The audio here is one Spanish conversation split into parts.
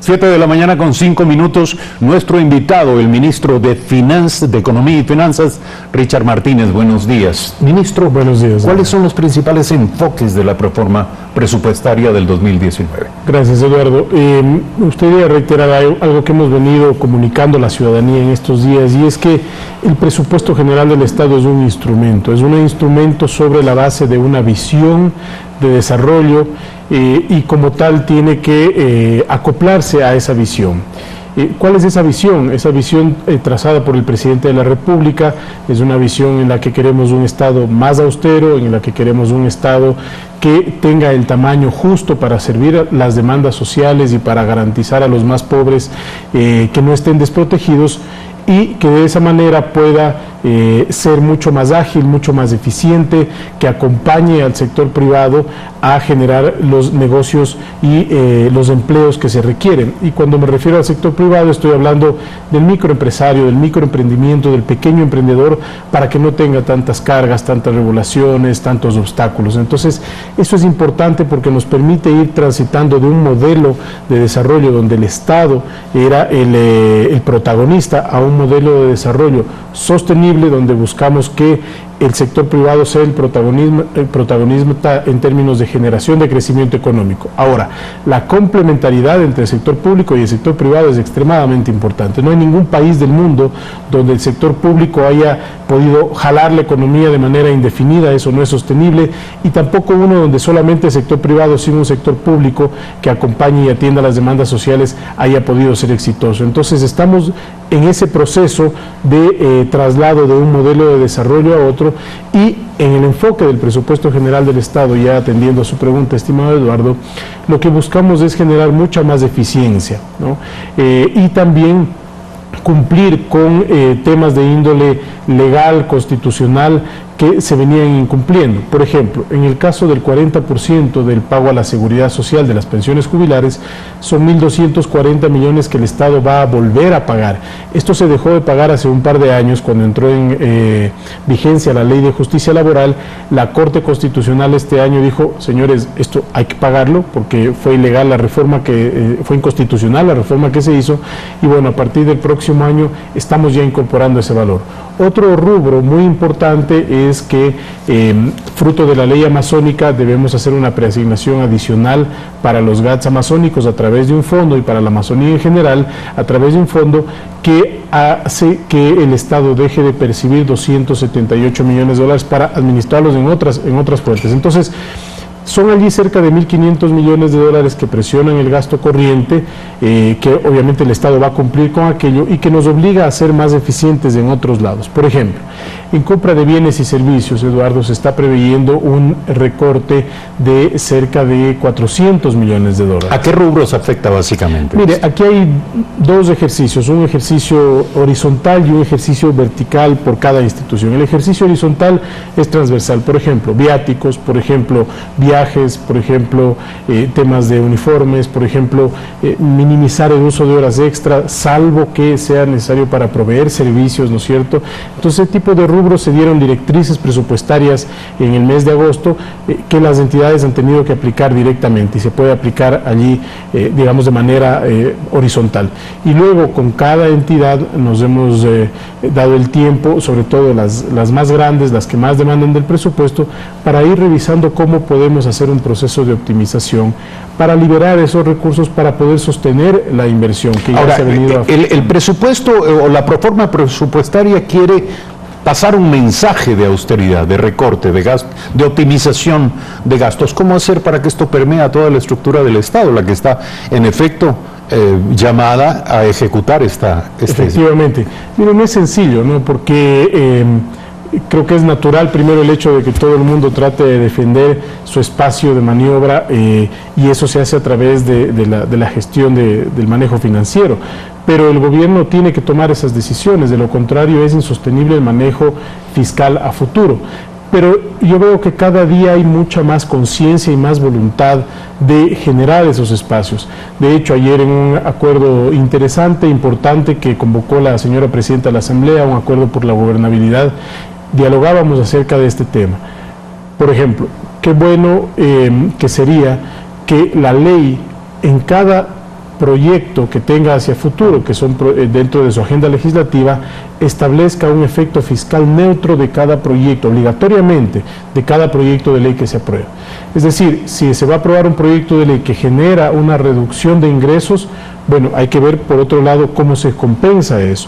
7 de la mañana con 5 minutos. Nuestro invitado, el ministro de Economía y Finanzas, Richard Martínez. Buenos días. Ministro, buenos días. ¿Cuáles son los principales enfoques de la reforma presupuestaria del 2019? Gracias, Eduardo. Me gustaría reiterar algo que hemos venido comunicando a la ciudadanía en estos días, y es que el presupuesto general del Estado es un instrumento sobre la base de una visión de desarrollo y como tal tiene que acoplarse a esa visión. ¿Cuál es esa visión? Esa visión trazada por el presidente de la República es una visión en la que queremos un Estado más austero, en la que queremos un Estado que tenga el tamaño justo para servir a las demandas sociales y para garantizar a los más pobres que no estén desprotegidos, y que de esa manera pueda ser mucho más ágil, mucho más eficiente, que acompañe al sector privado a generar los negocios y los empleos que se requieren. Y cuando me refiero al sector privado estoy hablando del microempresario, del microemprendimiento, del pequeño emprendedor, para que no tenga tantas cargas, tantas regulaciones, tantos obstáculos. Entonces, eso es importante porque nos permite ir transitando de un modelo de desarrollo donde el Estado era el protagonista a un modelo de desarrollo sostenible, donde buscamos que el sector privado sea el protagonista en términos de generación de crecimiento económico. Ahora, la complementariedad entre el sector público y el sector privado es extremadamente importante. No hay ningún país del mundo donde el sector público haya podido jalar la economía de manera indefinida. Eso no es sostenible, y tampoco uno donde solamente el sector privado sin un sector público que acompañe y atienda las demandas sociales haya podido ser exitoso. Entonces estamos en ese proceso de traslado de un modelo de desarrollo a otro, y en el enfoque del presupuesto general del Estado, ya atendiendo a su pregunta, estimado Eduardo, lo que buscamos es generar mucha más eficiencia, ¿no? Y también cumplir con temas de índole legal, constitucional, que se venían incumpliendo. Por ejemplo, en el caso del 40% del pago a la seguridad social de las pensiones jubilares, son 1.240 millones que el Estado va a volver a pagar. Esto se dejó de pagar hace un par de años, cuando entró en vigencia la Ley de Justicia Laboral. La Corte Constitucional este año dijo: señores, esto hay que pagarlo porque fue ilegal la reforma, fue inconstitucional la reforma que se hizo, y bueno, a partir del próximo año estamos ya incorporando ese valor. Otro rubro muy importante es que, fruto de la ley amazónica, debemos hacer una preasignación adicional para los GATS amazónicos a través de un fondo, y para la Amazonía en general a través de un fondo que hace que el Estado deje de percibir 278 millones de dólares para administrarlos en otras fuentes. Entonces, son allí cerca de 1.500 millones de dólares que presionan el gasto corriente, que obviamente el Estado va a cumplir con aquello y que nos obliga a ser más eficientes en otros lados. Por ejemplo, en compra de bienes y servicios, Eduardo, se está preveyendo un recorte de cerca de 400 millones de dólares. ¿A qué rubros afecta básicamente? Mire, aquí hay dos ejercicios, un ejercicio horizontal y un ejercicio vertical por cada institución. El ejercicio horizontal es transversal, por ejemplo, viáticos, por ejemplo, viajes, por ejemplo, temas de uniformes, por ejemplo, minimizar el uso de horas extra, salvo que sea necesario para proveer servicios, ¿no es cierto? Entonces, ese tipo de rubros se dieron directrices presupuestarias en el mes de agosto que las entidades han tenido que aplicar directamente, y se puede aplicar allí, digamos, de manera horizontal. Y luego, con cada entidad nos hemos dado el tiempo, sobre todo las más grandes, las que más demandan del presupuesto, para ir revisando cómo podemos hacer un proceso de optimización para liberar esos recursos para poder sostener la inversión que ya se ha venido. El presupuesto o la reforma presupuestaria quiere pasar un mensaje de austeridad, de recorte, de gasto, de optimización de gastos. ¿Cómo hacer para que esto permee a toda la estructura del Estado, la que está en efecto llamada a ejecutar Efectivamente. Mira, no es sencillo, ¿no? Porque creo que es natural primero el hecho de que todo el mundo trate de defender su espacio de maniobra, y eso se hace a través de la gestión del manejo financiero. Pero el gobierno tiene que tomar esas decisiones, de lo contrario es insostenible el manejo fiscal a futuro. Pero yo veo que cada día hay mucha más conciencia y más voluntad de generar esos espacios. De hecho, ayer en un acuerdo interesante, importante, que convocó la señora presidenta de la Asamblea, un acuerdo por la gobernabilidad, dialogábamos acerca de este tema. Por ejemplo, qué bueno que sería que la ley en cada proyecto que tenga hacia futuro, que son dentro de su agenda legislativa, establezca un efecto fiscal neutro de cada proyecto, obligatoriamente, de cada proyecto de ley que se apruebe. Es decir, si se va a aprobar un proyecto de ley que genera una reducción de ingresos, bueno, hay que ver por otro lado cómo se compensa eso.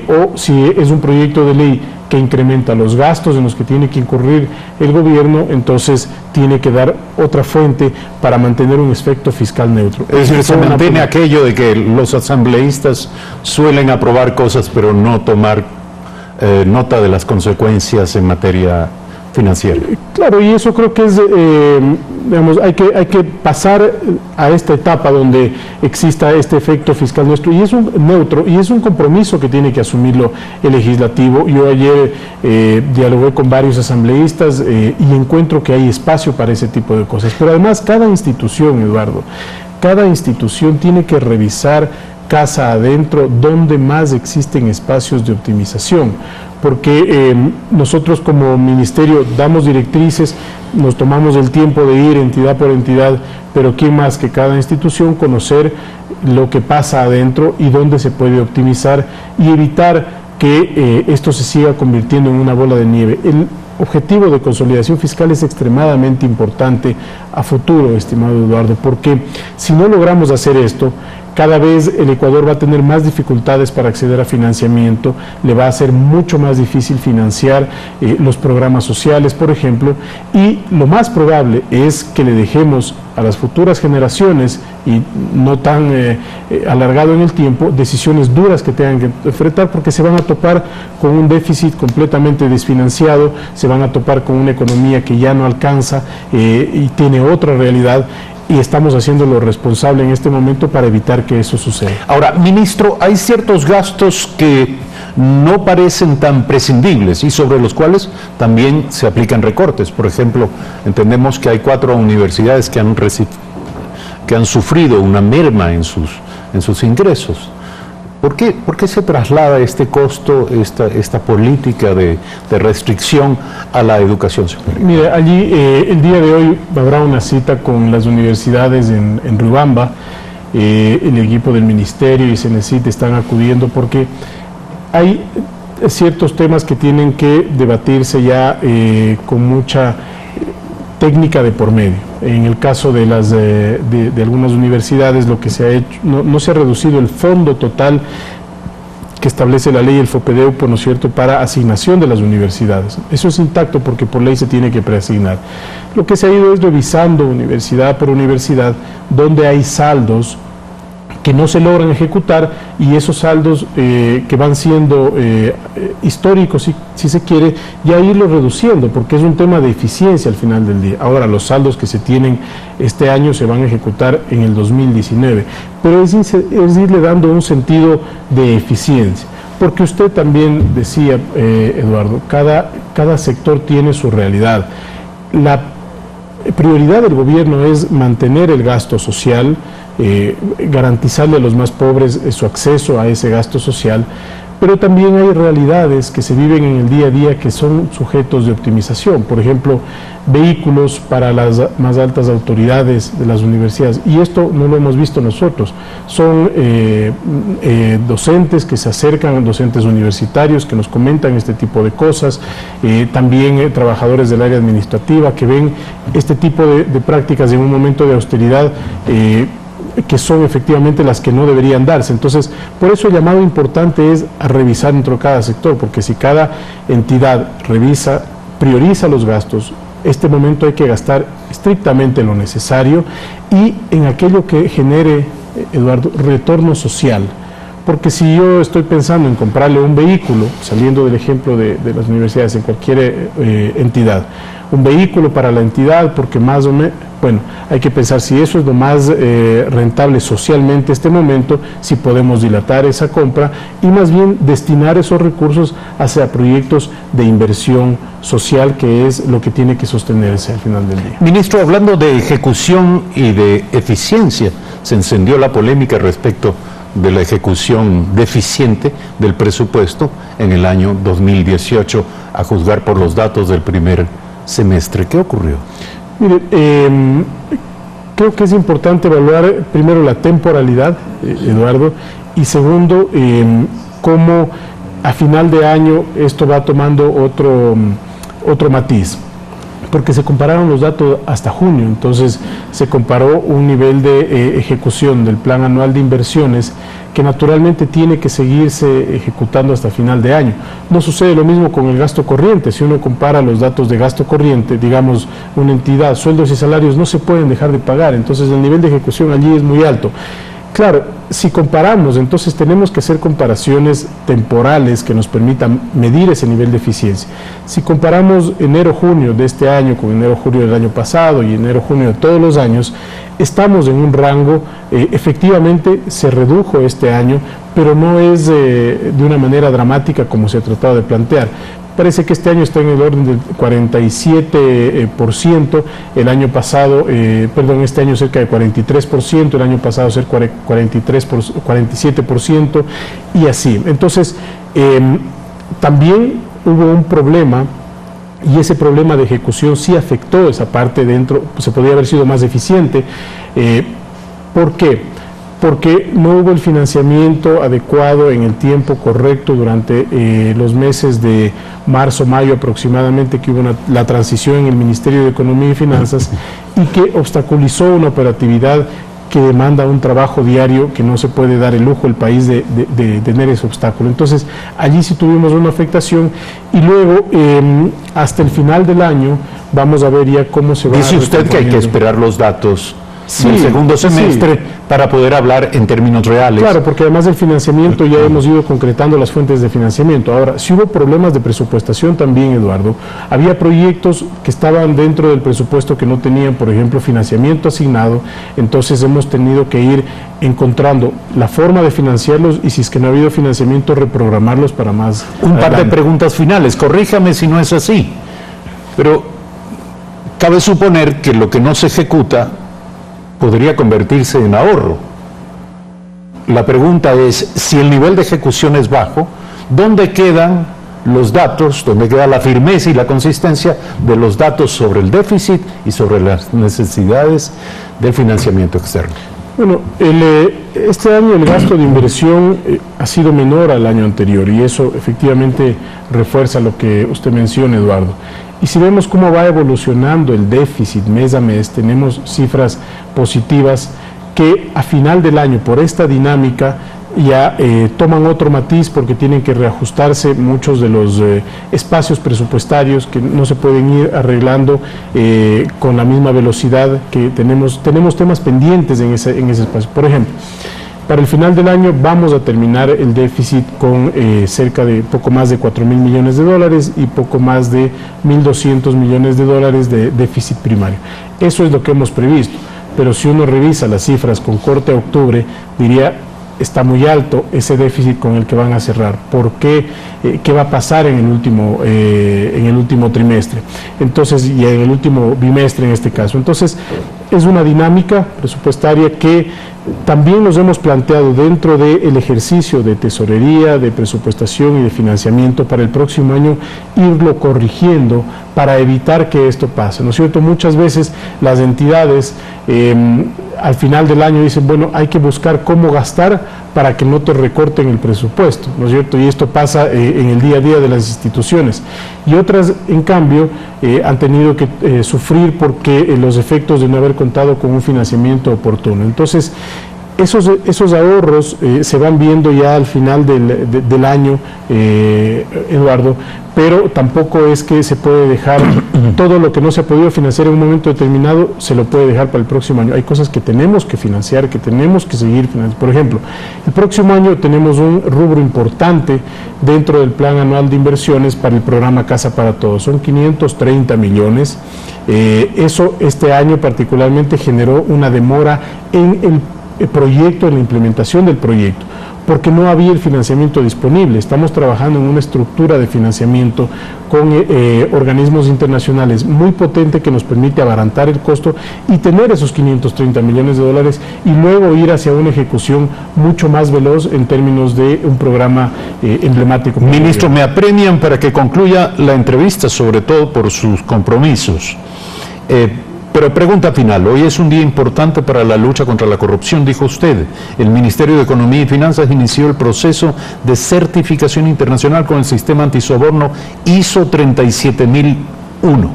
O si es un proyecto de ley que incrementa los gastos en los que tiene que incurrir el gobierno, entonces tiene que dar otra fuente para mantener un efecto fiscal neutro. Es decir, se mantiene aquello de que los asambleístas suelen aprobar cosas pero no tomar nota de las consecuencias en materia financiera. Claro, y eso creo que es, digamos, hay que pasar a esta etapa donde exista este efecto fiscal nuestro, y es un neutro, y es un compromiso que tiene que asumirlo el legislativo. Yo ayer dialogué con varios asambleístas y encuentro que hay espacio para ese tipo de cosas. Pero además cada institución, Eduardo, cada institución tiene que revisar casa adentro donde más existen espacios de optimización, porque nosotros como ministerio damos directrices, nos tomamos el tiempo de ir entidad por entidad, pero quién más que cada institución conocer lo que pasa adentro y dónde se puede optimizar y evitar que esto se siga convirtiendo en una bola de nieve. El objetivo de consolidación fiscal es extremadamente importante a futuro, estimado Eduardo, porque si no logramos hacer esto, cada vez el Ecuador va a tener más dificultades para acceder a financiamiento, le va a ser mucho más difícil financiar los programas sociales, por ejemplo, y lo más probable es que le dejemos a las futuras generaciones, y no tan alargado en el tiempo, decisiones duras que tengan que enfrentar, porque se van a topar con un déficit completamente desfinanciado, se van a topar con una economía que ya no alcanza y tiene otra realidad, y estamos haciendo lo responsable en este momento para evitar que eso suceda. Ahora, ministro, hay ciertos gastos que no parecen tan prescindibles y sobre los cuales también se aplican recortes. Por ejemplo, entendemos que hay 4 universidades que han sufrido una merma en sus ingresos. ¿Por qué se traslada este costo, esta política de restricción a la educación superior? Mire, allí el día de hoy habrá una cita con las universidades en Riobamba. El equipo del ministerio y CENESID están acudiendo porque hay ciertos temas que tienen que debatirse ya con mucha técnica de por medio. En el caso de algunas universidades, lo que se ha hecho, no se ha reducido el fondo total que establece la ley, el FOPEDEUPO, ¿no es cierto?, para asignación de las universidades. Eso es intacto porque por ley se tiene que preasignar. Lo que se ha ido es revisando universidad por universidad donde hay saldos que no se logran ejecutar, y esos saldos que van siendo históricos, si se quiere, ya irlos reduciendo, porque es un tema de eficiencia al final del día. Ahora, los saldos que se tienen este año se van a ejecutar en el 2019, pero es irle dando un sentido de eficiencia, porque usted también decía, Eduardo, cada sector tiene su realidad. La prioridad del gobierno es mantener el gasto social, garantizarle a los más pobres su acceso a ese gasto social, pero también hay realidades que se viven en el día a día que son sujetos de optimización. Por ejemplo, vehículos para las más altas autoridades de las universidades, y esto no lo hemos visto nosotros. Son docentes que se acercan, docentes universitarios que nos comentan este tipo de cosas, también trabajadores del área administrativa que ven este tipo de prácticas en un momento de austeridad que son efectivamente las que no deberían darse. Entonces, por eso el llamado importante es a revisar dentro de cada sector, porque si cada entidad prioriza los gastos, este momento hay que gastar estrictamente lo necesario y en aquello que genere, Eduardo, retorno social. Porque si yo estoy pensando en comprarle un vehículo, saliendo del ejemplo de las universidades en cualquier entidad, un vehículo para la entidad, porque más o menos, bueno, hay que pensar si eso es lo más rentable socialmente en este momento, si podemos dilatar esa compra y más bien destinar esos recursos hacia proyectos de inversión social, que es lo que tiene que sostenerse al final del día. Ministro, hablando de ejecución y de eficiencia, se encendió la polémica respecto de la ejecución deficiente del presupuesto en el año 2018, a juzgar por los datos del primer semestre. ¿Qué ocurrió? Mire, creo que es importante evaluar primero la temporalidad, Eduardo, y segundo, cómo a final de año esto va tomando otro matiz, porque se compararon los datos hasta junio, entonces se comparó un nivel de ejecución del plan anual de inversiones que naturalmente tiene que seguirse ejecutando hasta final de año. No sucede lo mismo con el gasto corriente. Si uno compara los datos de gasto corriente, digamos, una entidad, sueldos y salarios no se pueden dejar de pagar, entonces el nivel de ejecución allí es muy alto. Claro, si comparamos, entonces tenemos que hacer comparaciones temporales que nos permitan medir ese nivel de eficiencia. Si comparamos enero-junio de este año con enero-junio del año pasado y enero-junio de todos los años, estamos en un rango, efectivamente se redujo este año, pero no es de una manera dramática como se ha tratado de plantear. Parece que este año está en el orden del 47%, el año pasado, este año cerca de 43%, el año pasado cerca de 47% y así. Entonces, también hubo un problema y ese problema de ejecución sí afectó esa parte dentro, se podría haber sido más eficiente. ¿Por qué? Porque no hubo el financiamiento adecuado en el tiempo correcto durante los meses de marzo, mayo aproximadamente, que hubo la transición en el Ministerio de Economía y Finanzas y que obstaculizó una operatividad que demanda un trabajo diario que no se puede dar el lujo el país de tener ese obstáculo. Entonces, allí sí tuvimos una afectación y luego, hasta el final del año, vamos a ver ya cómo se va. Dice usted que hay que esperar los datos del segundo semestre para poder hablar en términos reales. Claro, porque además del financiamiento ya hemos ido concretando las fuentes de financiamiento. Ahora, si hubo problemas de presupuestación también, Eduardo, había proyectos que estaban dentro del presupuesto que no tenían, por ejemplo, financiamiento asignado, entonces hemos tenido que ir encontrando la forma de financiarlos y si es que no ha habido financiamiento, reprogramarlos para más Un par de preguntas finales, corríjame si no es así, pero cabe suponer que lo que no se ejecuta podría convertirse en ahorro. La pregunta es, si el nivel de ejecución es bajo, ¿dónde quedan los datos, dónde queda la firmeza y la consistencia de los datos sobre el déficit y sobre las necesidades del financiamiento externo? Bueno, este año el gasto de inversión ha sido menor al año anterior y eso efectivamente refuerza lo que usted menciona, Eduardo. Y si vemos cómo va evolucionando el déficit mes a mes, tenemos cifras positivas que a final del año, por esta dinámica, ya toman otro matiz porque tienen que reajustarse muchos de los espacios presupuestarios que no se pueden ir arreglando con la misma velocidad que tenemos temas pendientes en ese espacio. Por ejemplo, para el final del año vamos a terminar el déficit con cerca de poco más de 4.000 millones de dólares y poco más de 1.200 millones de dólares de déficit primario. Eso es lo que hemos previsto, pero si uno revisa las cifras con corte a octubre, diría, está muy alto ese déficit con el que van a cerrar. ¿Por qué? ¿Qué va a pasar en el último trimestre? Entonces, y en el último bimestre en este caso. Entonces, es una dinámica presupuestaria que también nos hemos planteado dentro del ejercicio de tesorería, de presupuestación y de financiamiento para el próximo año, irlo corrigiendo para evitar que esto pase, ¿no es cierto? Muchas veces las entidades al final del año dicen, bueno, hay que buscar cómo gastar para que no te recorten el presupuesto, ¿no es cierto? Y esto pasa en el día a día de las instituciones. Y otras, en cambio, han tenido que sufrir porque los efectos de no haber contado con un financiamiento oportuno. Entonces, esos ahorros se van viendo ya al final del año, Eduardo, pero tampoco es que se puede dejar todo lo que no se ha podido financiar en un momento determinado, se lo puede dejar para el próximo año. Hay cosas que tenemos que financiar, que tenemos que seguir financiando. Por ejemplo, el próximo año tenemos un rubro importante dentro del plan anual de inversiones para el programa Casa para Todos. Son 530 millones. Eso este año particularmente generó una demora en el proyecto, en la implementación del proyecto, porque no había el financiamiento disponible. Estamos trabajando en una estructura de financiamiento con organismos internacionales muy potente que nos permite abaratar el costo y tener esos 530 millones de dólares y luego ir hacia una ejecución mucho más veloz en términos de un programa emblemático. Ministro, me apremian para que concluya la entrevista, sobre todo por sus compromisos. Pero pregunta final, hoy es un día importante para la lucha contra la corrupción, dijo usted. El Ministerio de Economía y Finanzas inició el proceso de certificación internacional con el sistema antisoborno ISO 37001.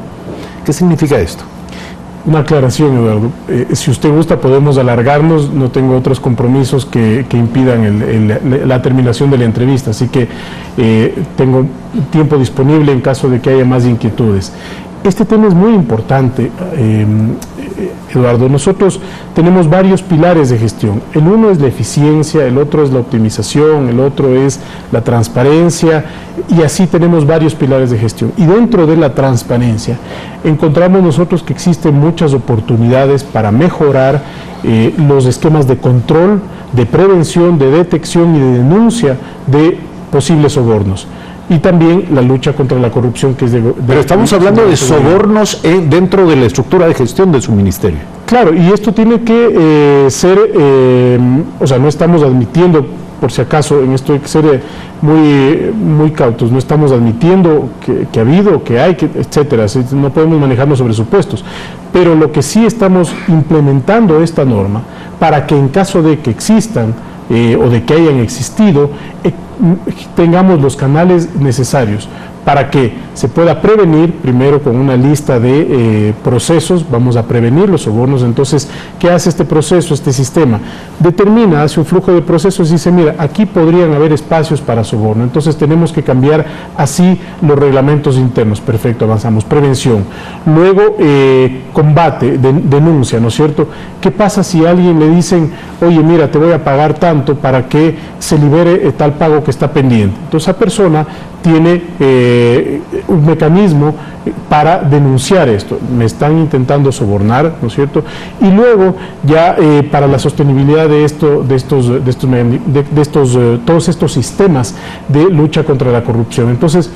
¿Qué significa esto? Una aclaración, Eduardo. Si usted gusta, podemos alargarnos. No tengo otros compromisos que impidan la terminación de la entrevista, así que tengo tiempo disponible en caso de que haya más inquietudes. Este tema es muy importante, Eduardo. Nosotros tenemos varios pilares de gestión. El uno es la eficiencia, el otro es la optimización, el otro es la transparencia, y así tenemos varios pilares de gestión. Y dentro de la transparencia encontramos nosotros que existen muchas oportunidades para mejorar los esquemas de control, de prevención, de detección y de denuncia de posibles sobornos. Y también la lucha contra la corrupción, que es Pero estamos hablando de sobornos dentro de la estructura de gestión de su ministerio. Claro, y esto tiene que ser, o sea, no estamos admitiendo, por si acaso, en esto hay que ser muy cautos, no estamos admitiendo que ha habido, que hay, etcétera, no podemos manejarnos sobre supuestos, pero lo que sí estamos implementando esta norma para que en caso de que existan o de que hayan existido, tengamos los canales necesarios para que se pueda prevenir, primero con una lista de procesos, vamos a prevenir los sobornos. Entonces, ¿qué hace este proceso, este sistema? Determina, hace un flujo de procesos y dice, mira, aquí podrían haber espacios para soborno, entonces tenemos que cambiar así los reglamentos internos. Perfecto, avanzamos. Prevención. Luego, combate, denuncia, ¿no es cierto? ¿Qué pasa si a alguien le dicen, oye, mira, te voy a pagar tanto para que se libere tal pago que está pendiente? Entonces, esa persona tiene un mecanismo para denunciar esto. Me están intentando sobornar, ¿no es cierto? Y luego ya para la sostenibilidad de todos estos sistemas de lucha contra la corrupción. Entonces,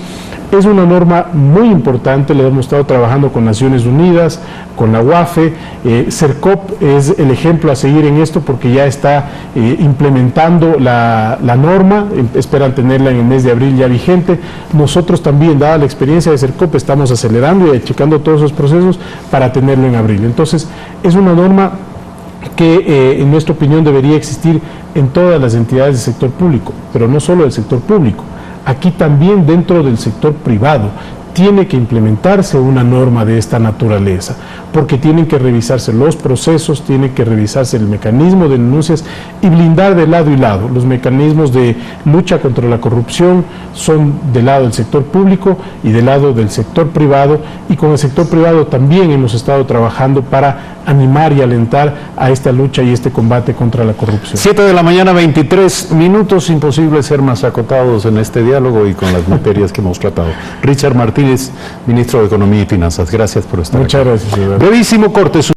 es una norma muy importante. Le hemos estado trabajando con Naciones Unidas, con la UAFE. CERCOP es el ejemplo a seguir en esto porque ya está implementando la norma, esperan tenerla en el mes de abril ya vigente. Nosotros también, dada la experiencia de CERCOP, estamos acelerando y checando todos esos procesos para tenerlo en abril. Entonces, es una norma que en nuestra opinión debería existir en todas las entidades del sector público, pero no solo del sector público. Aquí también dentro del sector privado tiene que implementarse una norma de esta naturaleza, porque tienen que revisarse los procesos, tiene que revisarse el mecanismo de denuncias y blindar de lado y lado. Los mecanismos de lucha contra la corrupción son del lado del sector público y del lado del sector privado, y con el sector privado también hemos estado trabajando para animar y alentar a esta lucha y este combate contra la corrupción. 7 de la mañana, 23 minutos, imposible ser más acotados en este diálogo y con las materias que hemos tratado. Richard Martínez, ministro de Economía y Finanzas, gracias por estar aquí. Muchas gracias, señor. Brevísimo corte.